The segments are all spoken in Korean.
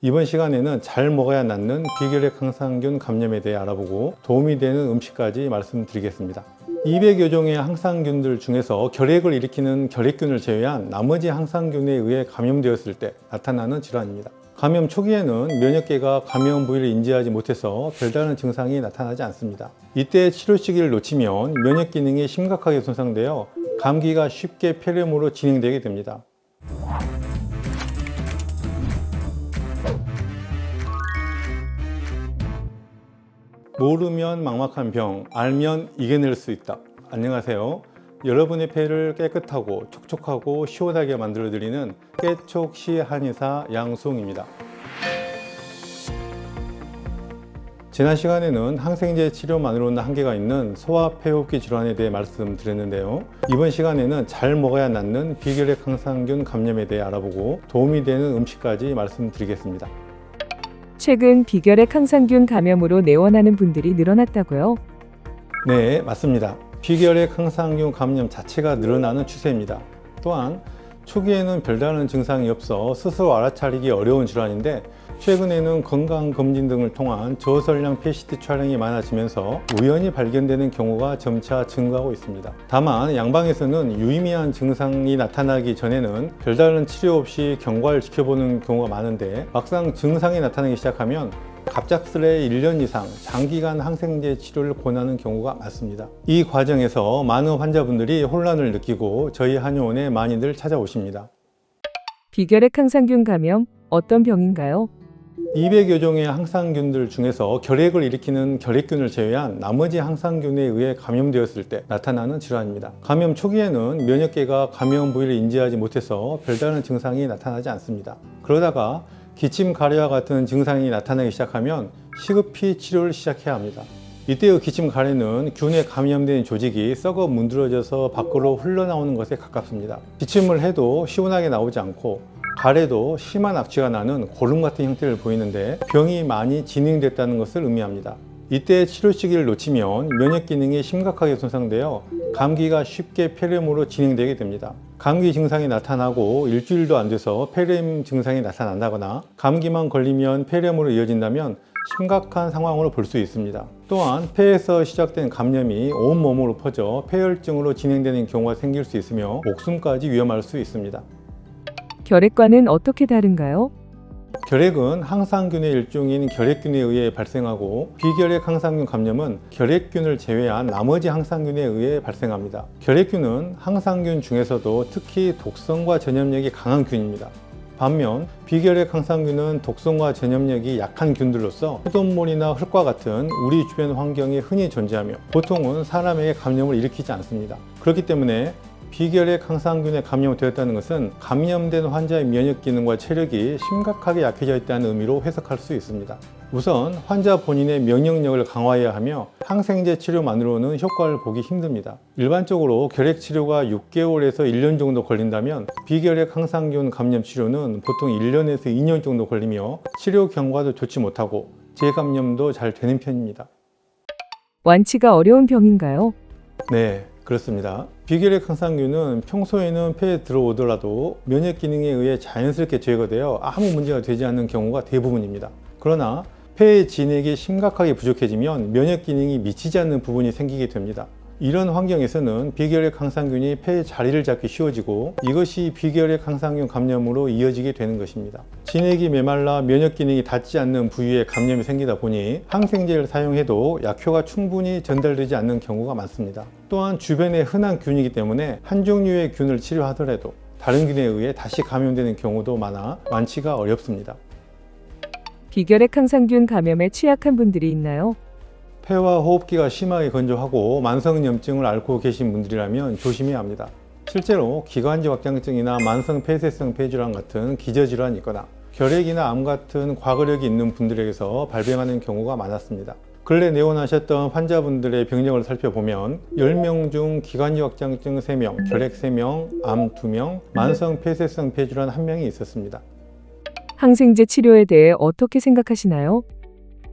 이번 시간에는 잘 먹어야 낫는 비결핵 항상균 감염에 대해 알아보고 도움이 되는 음식까지 말씀드리겠습니다. 200여 종의 항상균들 중에서 결핵을 일으키는 결핵균을 제외한 나머지 항상균에 의해 감염되었을 때 나타나는 질환입니다. 감염 초기에는 면역계가 감염 부위를 인지하지 못해서 별다른 증상이 나타나지 않습니다. 이때 치료 시기를 놓치면 면역 기능이 심각하게 손상되어 감기가 쉽게 폐렴으로 진행되게 됩니다. 모르면 막막한 병, 알면 이겨낼 수 있다. 안녕하세요. 여러분의 폐를 깨끗하고 촉촉하고 시원하게 만들어드리는 깨촉시 한의사 양수홍입니다. 지난 시간에는 항생제 치료만으로는 한계가 있는 소화 폐호흡기 질환에 대해 말씀드렸는데요. 이번 시간에는 잘 먹어야 낫는 비결핵 항상균 감염에 대해 알아보고 도움이 되는 음식까지 말씀드리겠습니다. 최근 비결핵 항상균 감염으로 내원하는 분들이 늘어났다고요? 네, 맞습니다. 비결핵 항상균 감염 자체가 늘어나는 추세입니다. 또한 초기에는 별다른 증상이 없어 스스로 알아차리기 어려운 질환인데 최근에는 건강검진 등을 통한 저설량 PCT 촬영이 많아지면서 우연히 발견되는 경우가 점차 증가하고 있습니다. 다만 양방에서는 유의미한 증상이 나타나기 전에는 별다른 치료 없이 경과를 지켜보는 경우가 많은데 막상 증상이 나타나기 시작하면 갑작스레 1년 이상 장기간 항생제 치료를 권하는 경우가 많습니다. 이 과정에서 많은 환자분들이 혼란을 느끼고 저희 한의원에 많이들 찾아오십니다. 비결핵 항상균 감염 어떤 병인가요? 200여 종의 항상균들 중에서 결핵을 일으키는 결핵균을 제외한 나머지 항상균에 의해 감염되었을 때 나타나는 질환입니다. 감염 초기에는 면역계가 감염 부위를 인지하지 못해서 별다른 증상이 나타나지 않습니다. 그러다가 기침, 가래와 같은 증상이 나타나기 시작하면 시급히 치료를 시작해야 합니다. 이때의 기침, 가래는 균에 감염된 조직이 썩어 문드러져서 밖으로 흘러나오는 것에 가깝습니다. 기침을 해도 시원하게 나오지 않고 가래도 심한 악취가 나는 고름 같은 형태를 보이는데 병이 많이 진행됐다는 것을 의미합니다. 이때 치료 시기를 놓치면 면역 기능이 심각하게 손상되어 감기가 쉽게 폐렴으로 진행되게 됩니다. 감기 증상이 나타나고 일주일도 안 돼서 폐렴 증상이 나타난다거나 감기만 걸리면 폐렴으로 이어진다면 심각한 상황으로 볼 수 있습니다. 또한 폐에서 시작된 감염이 온몸으로 퍼져 폐혈증으로 진행되는 경우가 생길 수 있으며 목숨까지 위험할 수 있습니다. 결핵과는 어떻게 다른가요? 결핵은 항상균의 일종인 결핵균에 의해 발생하고 비결핵 항상균 감염은 결핵균을 제외한 나머지 항상균에 의해 발생합니다. 결핵균은 항상균 중에서도 특히 독성과 전염력이 강한 균입니다. 반면 비결핵 항상균은 독성과 전염력이 약한 균들로서 수돗물이나 흙과 같은 우리 주변 환경에 흔히 존재하며 보통은 사람에게 감염을 일으키지 않습니다. 그렇기 때문에 비결핵 항상균에 감염되었다는 것은 감염된 환자의 면역 기능과 체력이 심각하게 약해져 있다는 의미로 해석할 수 있습니다. 우선 환자 본인의 면역력을 강화해야 하며 항생제 치료만으로는 효과를 보기 힘듭니다. 일반적으로 결핵 치료가 6개월에서 1년 정도 걸린다면 비결핵 항상균 감염 치료는 보통 1년에서 2년 정도 걸리며 치료 경과도 좋지 못하고 재감염도 잘 되는 편입니다. 완치가 어려운 병인가요? 네, 그렇습니다. 비결핵 항상균은 평소에는 폐에 들어오더라도 면역 기능에 의해 자연스럽게 제거되어 아무 문제가 되지 않는 경우가 대부분입니다. 그러나 폐의 진액이 심각하게 부족해지면 면역 기능이 미치지 않는 부분이 생기게 됩니다. 이런 환경에서는 비결핵 항상균이 폐의 자리를 잡기 쉬워지고 이것이 비결핵 항상균 감염으로 이어지게 되는 것입니다. 진액이 메말라 면역 기능이 닿지 않는 부위에 감염이 생기다 보니 항생제를 사용해도 약효가 충분히 전달되지 않는 경우가 많습니다. 또한 주변에 흔한 균이기 때문에 한 종류의 균을 치료하더라도 다른 균에 의해 다시 감염되는 경우도 많아 완치가 어렵습니다. 비결핵 항상균 감염에 취약한 분들이 있나요? 폐와 호흡기가 심하게 건조하고 만성염증을 앓고 계신 분들이라면 조심해야 합니다. 실제로 기관지 확장증이나 만성 폐쇄성 폐질환 같은 기저질환이 있거나 결핵이나 암 같은 과거력이 있는 분들에게서 발병하는 경우가 많았습니다. 근래 내원하셨던 환자분들의 병력을 살펴보면 10명 중 기관지 확장증 3명, 결핵 3명, 암 2명, 만성 폐쇄성 폐질환 1명이 있었습니다. 항생제 치료에 대해 어떻게 생각하시나요?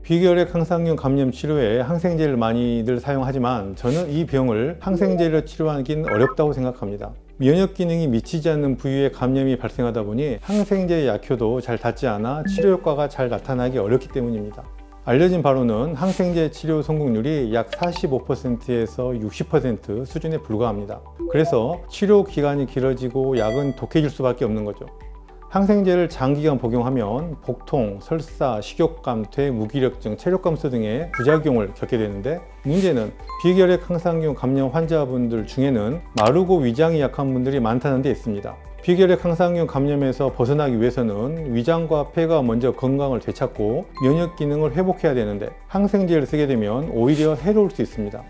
비결핵 항상균 감염 치료에 항생제를 많이들 사용하지만 저는 이 병을 항생제로 치료하기는 어렵다고 생각합니다. 면역 기능이 미치지 않는 부위에 감염이 발생하다 보니 항생제 약효도 잘 닿지 않아 치료 효과가 잘 나타나기 어렵기 때문입니다. 알려진 바로는 항생제 치료 성공률이 약 45%에서 60% 수준에 불과합니다. 그래서 치료 기간이 길어지고 약은 독해질 수밖에 없는 거죠. 항생제를 장기간 복용하면 복통, 설사, 식욕감퇴, 무기력증, 체력감소 등의 부작용을 겪게 되는데, 문제는 비결핵 항상균 감염 환자분들 중에는 마르고 위장이 약한 분들이 많다는 데 있습니다. 비결핵 항상균 감염에서 벗어나기 위해서는 위장과 폐가 먼저 건강을 되찾고 면역 기능을 회복해야 되는데, 항생제를 쓰게 되면 오히려 해로울 수 있습니다.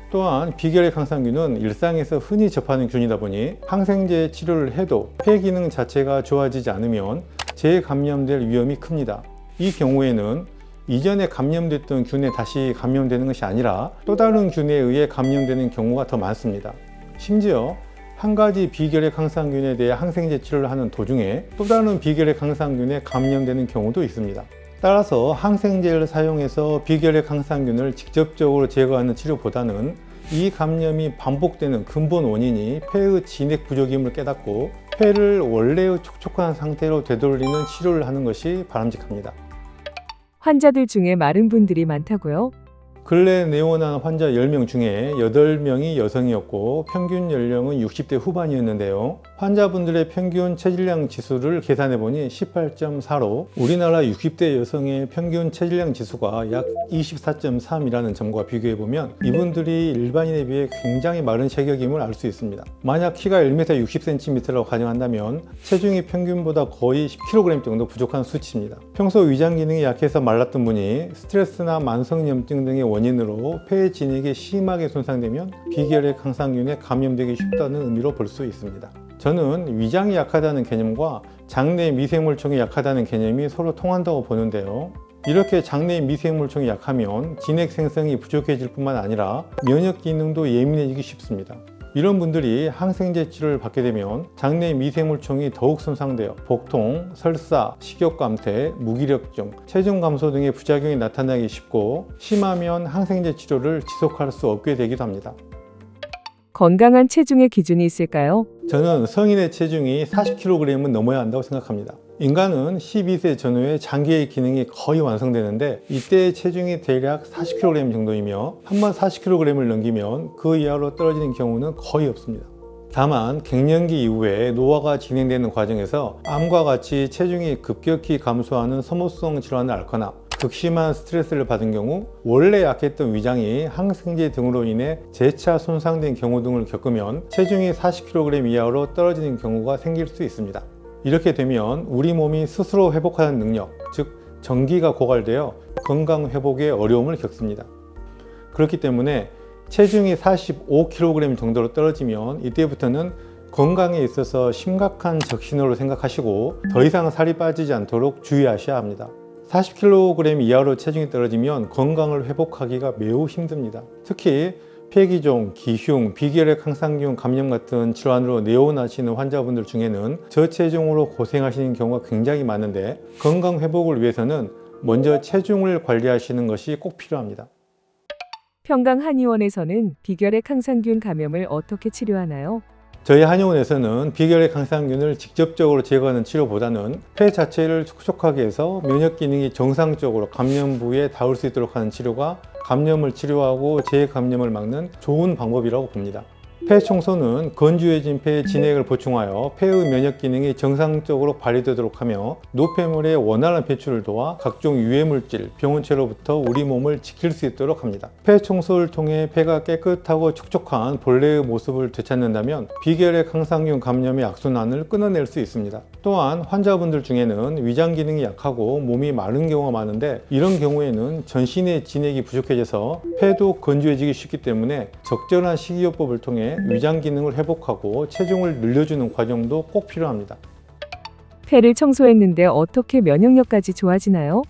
또한 비결핵 항상균은 일상에서 흔히 접하는 균이다 보니 항생제 치료를 해도 폐 기능 자체가 좋아지지 않으면 재감염될 위험이 큽니다. 이 경우에는 이전에 감염됐던 균에 다시 감염되는 것이 아니라 또 다른 균에 의해 감염되는 경우가 더 많습니다. 심지어 한 가지 비결핵 항상균에 대해 항생제 치료를 하는 도중에 또 다른 비결핵 항상균에 감염되는 경우도 있습니다. 따라서 항생제를 사용해서 비결핵 항상균을 직접적으로 제거하는 치료보다는 이 감염이 반복되는 근본 원인이 폐의 진액 부족임을 깨닫고 폐를 원래의 촉촉한 상태로 되돌리는 치료를 하는 것이 바람직합니다. 환자들 중에 마른 분들이 많다고요? 근래 내원한 환자 10명 중에 8명이 여성이었고 평균 연령은 60대 후반이었는데요. 환자분들의 평균 체질량 지수를 계산해 보니 18.4로 우리나라 60대 여성의 평균 체질량 지수가 약 24.3이라는 점과 비교해 보면 이분들이 일반인에 비해 굉장히 마른 체격임을 알 수 있습니다. 만약 키가 1m 60cm라고 가정한다면 체중이 평균보다 거의 10kg 정도 부족한 수치입니다. 평소 위장 기능이 약해서 말랐던 분이 스트레스나 만성염증 등의 원인으로 폐 진액이 심하게 손상되면 비결핵 항상균에 감염되기 쉽다는 의미로 볼 수 있습니다. 저는 위장이 약하다는 개념과 장내 미생물총이 약하다는 개념이 서로 통한다고 보는데요. 이렇게 장내 미생물총이 약하면 진액 생성이 부족해질 뿐만 아니라 면역 기능도 예민해지기 쉽습니다. 이런 분들이 항생제 치료를 받게 되면 장내 미생물총이 더욱 손상되어 복통, 설사, 식욕감퇴, 무기력증, 체중 감소 등의 부작용이 나타나기 쉽고 심하면 항생제 치료를 지속할 수 없게 되기도 합니다. 건강한 체중의 기준이 있을까요? 저는 성인의 체중이 40kg은 넘어야 한다고 생각합니다. 인간은 12세 전후에 장기의 기능이 거의 완성되는데 이때의 체중이 대략 40kg 정도이며 한번 40kg을 넘기면 그 이하로 떨어지는 경우는 거의 없습니다. 다만 갱년기 이후에 노화가 진행되는 과정에서 암과 같이 체중이 급격히 감소하는 소모성 질환을 앓거나 극심한 스트레스를 받은 경우, 원래 약했던 위장이 항생제 등으로 인해 재차 손상된 경우 등을 겪으면 체중이 40kg 이하로 떨어지는 경우가 생길 수 있습니다. 이렇게 되면 우리 몸이 스스로 회복하는 능력, 즉 전기가 고갈되어 건강 회복에 어려움을 겪습니다. 그렇기 때문에 체중이 45kg 정도로 떨어지면 이때부터는 건강에 있어서 심각한 적신호로 생각하시고 더 이상 살이 빠지지 않도록 주의하셔야 합니다. 40kg 이하로 체중이 떨어지면 건강을 회복하기가 매우 힘듭니다. 특히 폐기종, 기흉, 비결핵 항상균 감염 같은 질환으로 내원하시는 환자분들 중에는 저체중으로 고생하시는 경우가 굉장히 많은데 건강 회복을 위해서는 먼저 체중을 관리하시는 것이 꼭 필요합니다. 평강 한의원에서는 비결핵 항상균 감염을 어떻게 치료하나요? 저희 한의원에서는 비결핵 항상균을 직접적으로 제거하는 치료보다는 폐 자체를 촉촉하게 해서 면역 기능이 정상적으로 감염 부위에 닿을 수 있도록 하는 치료가 감염을 치료하고 재감염을 막는 좋은 방법이라고 봅니다. 폐 청소는 건조해진 폐에 진액을 보충하여 폐의 면역 기능이 정상적으로 발휘되도록 하며 노폐물의 원활한 배출을 도와 각종 유해물질, 병원체로부터 우리 몸을 지킬 수 있도록 합니다. 폐 청소를 통해 폐가 깨끗하고 촉촉한 본래의 모습을 되찾는다면 비결핵 항상균 감염의 악순환을 끊어낼 수 있습니다. 또한 환자분들 중에는 위장 기능이 약하고 몸이 마른 경우가 많은데 이런 경우에는 전신의 진액이 부족해져서 폐도 건조해지기 쉽기 때문에 적절한 식이요법을 통해 위장 기능을 회복하고 체중을 늘려주는 과정도 꼭 필요합니다. 폐를 청소했는데 어떻게 면역력까지 좋아지나요?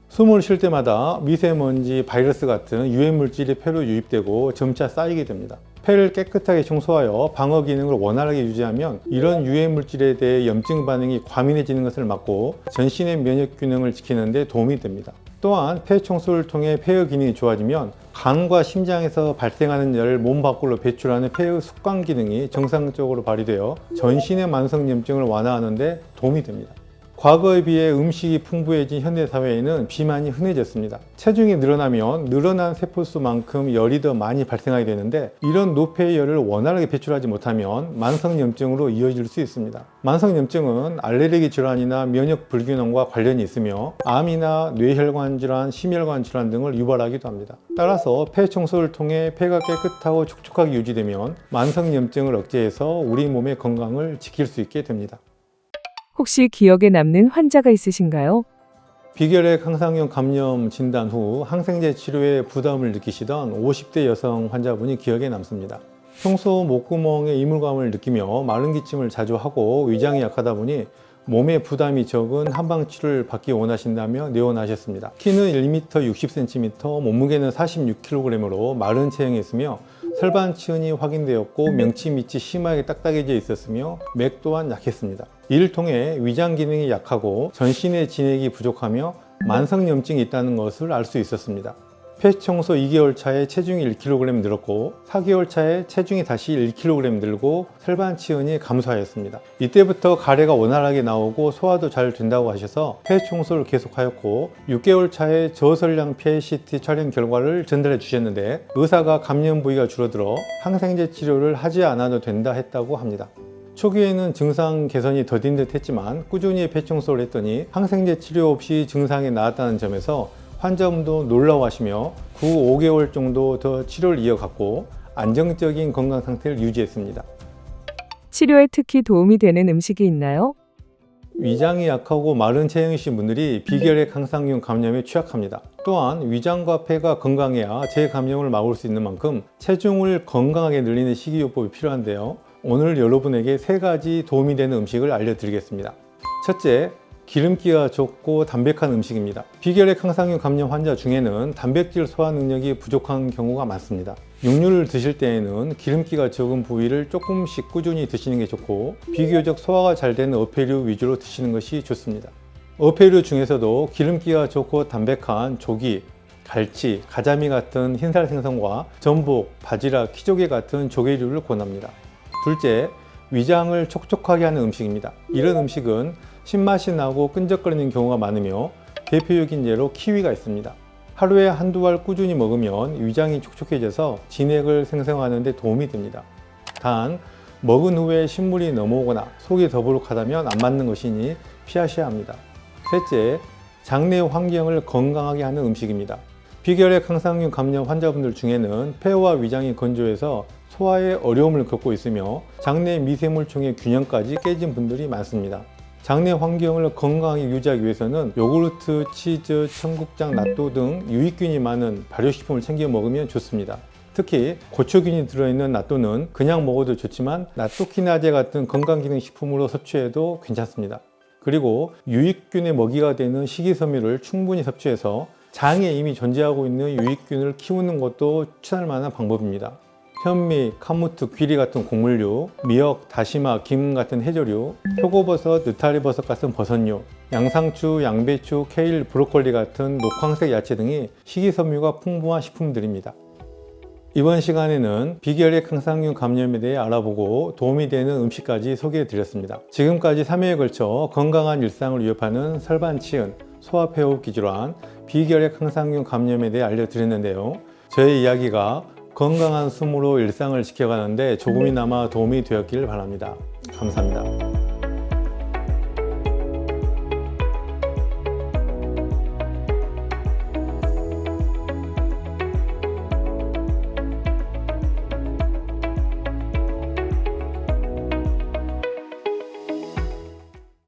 숨을 쉴 때마다 미세먼지, 바이러스 같은 유해 물질이 폐로 유입되고 점차 쌓이게 됩니다. 폐를 깨끗하게 청소하여 방어 기능을 원활하게 유지하면 이런 유해 물질에 대해 염증 반응이 과민해지는 것을 막고 전신의 면역 균형을 지키는 데 도움이 됩니다. 또한 폐 청소를 통해 폐의 기능이 좋아지면 간과 심장에서 발생하는 열을 몸 밖으로 배출하는 폐의 숙광 기능이 정상적으로 발휘되어 전신의 만성염증을 완화하는 데 도움이 됩니다. 과거에 비해 음식이 풍부해진 현대사회에는 비만이 흔해졌습니다. 체중이 늘어나면 늘어난 세포수만큼 열이 더 많이 발생하게 되는데 이런 노폐의 열을 원활하게 배출하지 못하면 만성염증으로 이어질 수 있습니다. 만성염증은 알레르기 질환이나 면역 불균형과 관련이 있으며 암이나 뇌혈관 질환, 심혈관 질환 등을 유발하기도 합니다. 따라서 폐 청소를 통해 폐가 깨끗하고 촉촉하게 유지되면 만성염증을 억제해서 우리 몸의 건강을 지킬 수 있게 됩니다. 혹시 기억에 남는 환자가 있으신가요? 비결핵 항상용 감염 진단 후 항생제 치료에 부담을 느끼시던 50대 여성 환자분이 기억에 남습니다. 평소 목구멍에 이물감을 느끼며 마른 기침을 자주 하고 위장이 약하다 보니 몸에 부담이 적은 한방 치료를 받기 원하신다며 내원하셨습니다. 키는 1m 60cm, 몸무게는 46kg으로 마른 체형에 있으며 혈관치흔이 확인되었고 명치 밑이 심하게 딱딱해져 있었으며 맥 또한 약했습니다. 이를 통해 위장 기능이 약하고 전신의 진액이 부족하며 만성염증이 있다는 것을 알 수 있었습니다. 폐 청소 2개월 차에 체중이 1kg 늘었고 4개월 차에 체중이 다시 1kg 늘고 혈관치흔이 감소하였습니다. 이때부터 가래가 원활하게 나오고 소화도 잘 된다고 하셔서 폐 청소를 계속하였고 6개월 차에 저설량 PET 촬영 결과를 전달해 주셨는데 의사가 감염 부위가 줄어들어 항생제 치료를 하지 않아도 된다 했다고 합니다. 초기에는 증상 개선이 더딘 듯 했지만 꾸준히 폐 청소를 했더니 항생제 치료 없이 증상이 나았다는 점에서 환자분도 놀라워하시며 5개월 정도 더 치료를 이어갔고 안정적인 건강 상태를 유지했습니다. 치료에 특히 도움이 되는 음식이 있나요? 위장이 약하고 마른 체형이신 분들이 비결핵 항상용 감염에 취약합니다. 또한 위장과 폐가 건강해야 재감염을 막을 수 있는 만큼 체중을 건강하게 늘리는 식이요법이 필요한데요. 오늘 여러분에게 3가지 도움이 되는 음식을 알려드리겠습니다. 첫째, 기름기가 좋고 담백한 음식입니다. 비결핵 항상용 감염 환자 중에는 단백질 소화 능력이 부족한 경우가 많습니다. 육류를 드실 때에는 기름기가 적은 부위를 조금씩 꾸준히 드시는 게 좋고 비교적 소화가 잘 되는 어패류 위주로 드시는 것이 좋습니다. 어패류 중에서도 기름기가 좋고 담백한 조기, 갈치, 가자미 같은 흰살 생선과 전복, 바지락, 키조개 같은 조개류를 권합니다. 둘째, 위장을 촉촉하게 하는 음식입니다. 이런 음식은 신맛이 나고 끈적거리는 경우가 많으며 대표적인 예로 키위가 있습니다. 하루에 한두 알 꾸준히 먹으면 위장이 촉촉해져서 진액을 생성하는 데 도움이 됩니다. 단, 먹은 후에 신물이 넘어오거나 속이 더부룩하다면 안 맞는 것이니 피하셔야 합니다. 셋째, 장내 환경을 건강하게 하는 음식입니다. 비결핵 항상용 감염 환자분들 중에는 폐와 위장이 건조해서 소화에 어려움을 겪고 있으며 장내 미세물총의 균형까지 깨진 분들이 많습니다. 장내 환경을 건강하게 유지하기 위해서는 요구르트, 치즈, 청국장, 낫또 등 유익균이 많은 발효식품을 챙겨 먹으면 좋습니다. 특히 고초균이 들어있는 낫또는 그냥 먹어도 좋지만 낫토키나제 같은 건강기능식품으로 섭취해도 괜찮습니다. 그리고 유익균의 먹이가 되는 식이섬유를 충분히 섭취해서 장에 이미 존재하고 있는 유익균을 키우는 것도 추천할 만한 방법입니다. 현미, 카무트, 귀리 같은 곡물류, 미역, 다시마, 김 같은 해조류, 표고버섯, 느타리버섯 같은 버섯류, 양상추, 양배추, 케일, 브로콜리 같은 녹황색 야채 등이 식이섬유가 풍부한 식품들입니다. 이번 시간에는 비결핵 항상용 감염에 대해 알아보고 도움이 되는 음식까지 소개해 드렸습니다. 지금까지 3회에 걸쳐 건강한 일상을 위협하는 혈관치흔, 소화폐호흡 기질환, 비결핵 항상용 감염에 대해 알려드렸는데요. 저의 이야기가 건강한 숨으로 일상을 지켜가는데 조금이나마 도움이 되었길 바랍니다. 감사합니다.